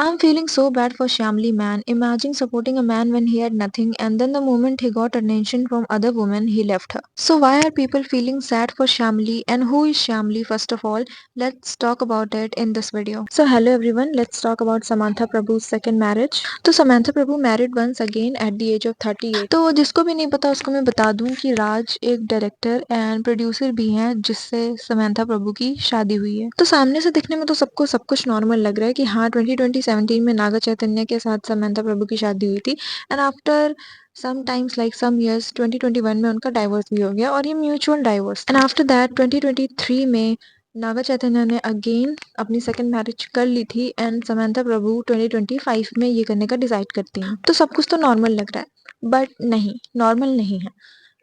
I'm feeling so bad for Shamli man. Imagine supporting a man when he had nothing and then the moment he got attention from other women, he left her. So why are people feeling sad for Shamli and who is Shamli first of all? Let's talk about it in this video. So hello everyone, let's talk about Samantha Prabhu's second marriage. तो Samantha Prabhu married once again at the age of 38. तो जिसको भी नहीं पता उसको मैं बता दूं कि राज एक डायरेक्टर एंड प्रोड्यूसर भी हैं जिससे समंथा प्रभु की शादी हुई है। तो सामने से दिखने में तो सबको सब कुछ नॉर्मल लग रहा है कि हाँ 2017 में नागा चैतन्य के साथ समंथा प्रभु की शादी हुई थी and after some times like some years 2021 में उनका डाइवोर्स भी हो गया और ये mutual divorce and after that 2023 में नागा चैतन्य ने अगेन अपनी सेकंड मैरिज कर ली थी एंड समंथा प्रभु 2025 में ये करने का डिसाइड करती हैं। तो सब कुछ तो नॉर्मल लग रहा है बट नहीं, नॉर्मल नहीं है।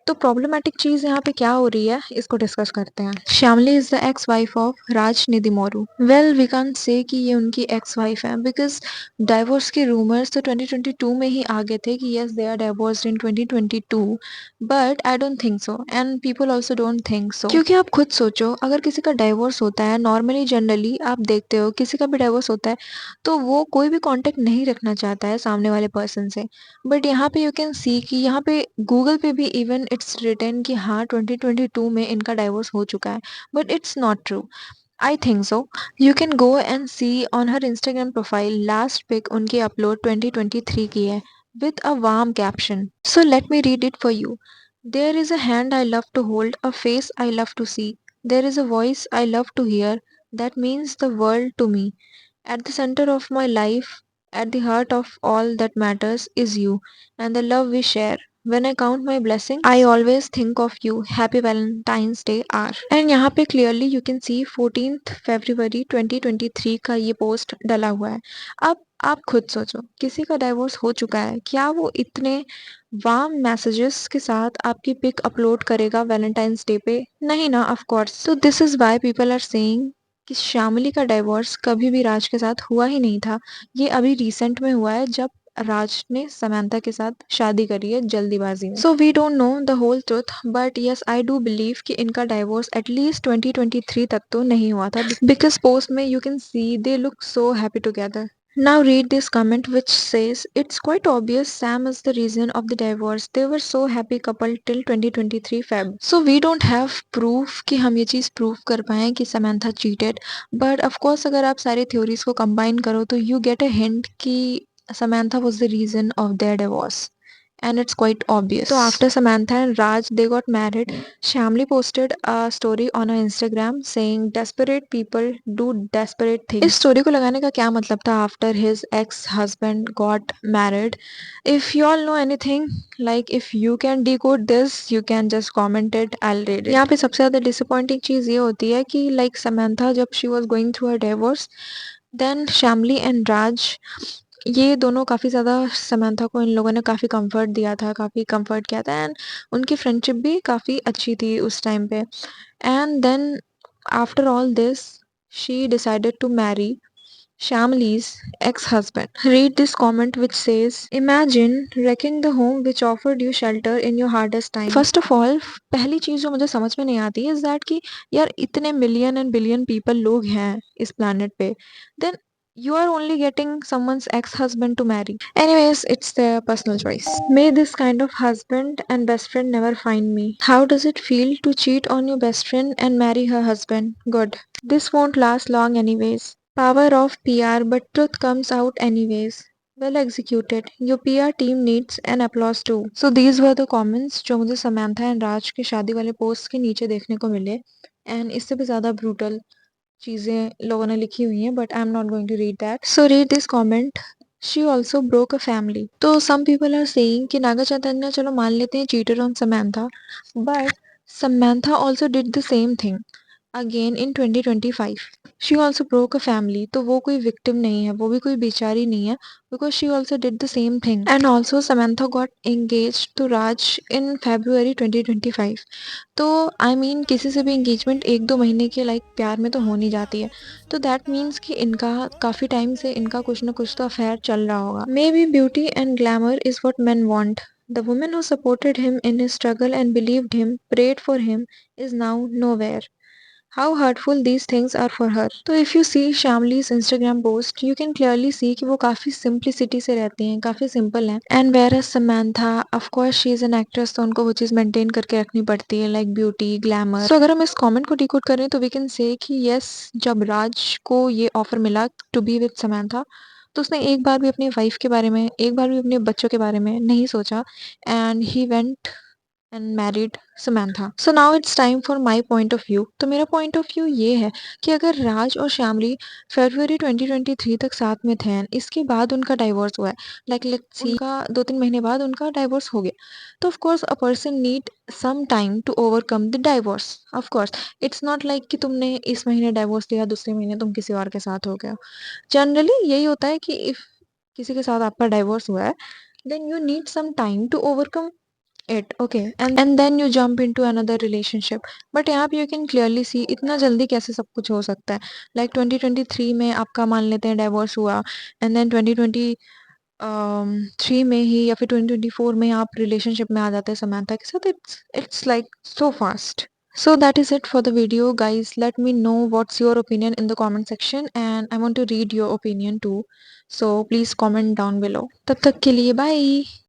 तो प्रॉब्लमेटिक चीज यहाँ पे क्या हो रही है इसको डिस्कस करते हैं। Shyamali is the ex wife of Raj Nidimoru. Well we can't say कि ये उनकी एक्स वाइफ है बिकॉज डाइवोर्स के रूमर्स तो 2022 में ही आ गए थे कि yes they are divorced in 2022 but I don't think so and people also don't think so क्योंकि आप खुद सोचो अगर किसी का डाइवोर्स होता है नॉर्मली जनरली आप देखते हो किसी का भी डाइवोर्स होता है तो वो कोई भी कांटेक्ट नहीं रखना चाहता है सामने वाले पर्सन से बट यहाँ पे यू कैन सी कि यहाँ पे गूगल पे भी इवन इट्स रिटन कि हाँ 2022 में इनका डाइवोर्स हो चुका है but it's not true. I think so. You can go and see on her Instagram profile last pic उनकी अपलोड 2023 की है with a warm caption. So let me read it for you. There is a hand I love to hold, a face I love to see. There is a voice I love to hear that means the world to me. At the center of my life, at the heart of all that matters is you and the love we share. When I count my blessings, I always think of you. Happy Valentine's Day R. And यहाँ पे clearly you can see 14th February 2023 का ये post डला हुआ है। अब आप खुद सोचो किसी का डाइवोर्स हो चुका है क्या वो इतने वार्म मैसेजेस के साथ आपकी पिक अपलोड करेगा वैलेंटाइंस डे पे? नहीं ना, ऑफ कोर्स। तो this is why people are saying कि श्यामली का डाइवोर्स कभी भी राज के साथ हुआ ही नहीं था। ये अभी रिसेंट में हुआ है जब राज ने समंथा के साथ शादी करी है जल्दीबाजी में। So we don't know the whole truth but yes I do believe कि इनका डाइवोर्स एटलीस्ट 2023 तक तो नहीं हुआ था बिकॉज पोस्ट में you can see they look so happy together. Now read this comment which says, it's quite obvious Sam is the reason of the divorce. They were so happy couple till 2023 Feb. So we don't have proof कि हम ये चीज़ prove कर पाएं कि Samantha cheated. But of course अगर आप सारी theories को combine करो तो you get a hint कि Samantha was the reason of their divorce. And it's quite obvious. So after Samantha and Raj they got married, Shamli posted a story on her Instagram saying desperate people do desperate things. इस story को लगाने का क्या मतलब था after his ex-husband got married? If you all know anything, like if you can decode this, you can just comment it, I'll read it. यहाँ पे सबसे ज़्यादा disappointing चीज़ ये होती है कि like Samantha जब she was going through her divorce, then Shamli and Raj ये दोनों काफ़ी ज़्यादा समंथा को इन लोगों ने काफ़ी कंफर्ट दिया था, काफ़ी कंफर्ट किया था एंड उनकी फ्रेंडशिप भी काफ़ी अच्छी थी उस टाइम पे। And then after all this she decided to marry Shamli's ex-husband. Read this comment which says, Imagine wrecking the home which offered you shelter in your hardest time. First of all, पहली चीज़ जो मुझे समझ में नहीं आती है is that कि यार इतने मिलियन एंड बिलियन पीपल लोग हैं इस planet पे, then you are only getting someone's ex-husband to marry. Anyways, it's their personal choice. May this kind of husband and best friend never find me. How does it feel to cheat on your best friend and marry her husband? Good. This won't last long anyways. Power of PR, but truth comes out anyways. Well executed. Your PR team needs an applause too. So these were the comments जो मुझे Samantha and राज के शादी वाले post के नीचे देखने को मिले एंड इससे भी ज़्यादा ब्रूटल चीज़ें लोगों ने लिखी हुई हैं but I am not going to read that. So read this comment, she also broke a family. तो सम पीपल आर सेइंग कि नागा चैतन्य चलो मान लेते हैं cheater on Samantha but Samantha also did the same thing again in 2025. She also broke a family, तो वो कोई victim नहीं है, वो भी कोई बेचारी नहीं है because she also did the same thing and also Samantha got engage to Raj in February 2025. तो आई मीन किसी से भी इंगेजमेंट 1-2 महीने के लाइक प्यार में तो हो नहीं जाती है तो दैट मीन्स कि इनका काफ़ी टाइम से इनका कुछ ना कुछ तो अफेयर चल रहा होगा। May be beauty and glamour is what man want. The woman who supported him in his struggle and believed him, prayed for him, is now nowhere. how hurtful these things are for her. तो if you see Shamli's Instagram post, you can clearly see कि वो काफी simplicity से रहती हैं, काफी simple हैं. And whereas Samantha, of course she is an actress, तो उनको वो चीज maintain करके रखनी पड़ती है, like beauty, glamour. So अगर हम इस comment को decode करें तो we can say कि yes, जब राज को ये offer मिला to be with Samantha, तो उसने एक बार भी अपनी वाइफ के बारे में, एक बार भी अपने बच्चों के बारे में नहीं सोचा, and he went and married Samantha. So now it's time for my point of view. तो मेरा point of view ये है कि अगर राज और श्यामली फरवरी 2023 तक साथ में थे, इसके बाद उनका डाइवोर्स हुआ है, लाइक लेट्स सी उनका 2-3 महीने बाद उनका डाइवोर्स हो गया, तो of course a person need some time to overcome the divorce. Of course it's not like कि तुमने इस महीने डाइवोर्स लिया, दूसरे महीने तुम किसी और के साथ हो गए हो. जनरली यही होता है कि इफ किसी के साथ आपका डाइवोर्स हुआ है, then you need some time to overcome it, okay, and then you jump into another relationship. But यहाँ पे you can clearly see इतना जल्दी कैसे सब कुछ हो सकता है. Like 2023 में आपका मान लेते हैं डाइवोर्स हुआ, and then 2023 में ही या फिर 2024 में आप रिलेशनशिप में आ जाते हैं समांथा के साथ. It's like so fast. So that is it for the video, guys. Let me know what's your opinion in the comment section, and I want to read your opinion too. So please comment down below. तब तक के लिए bye.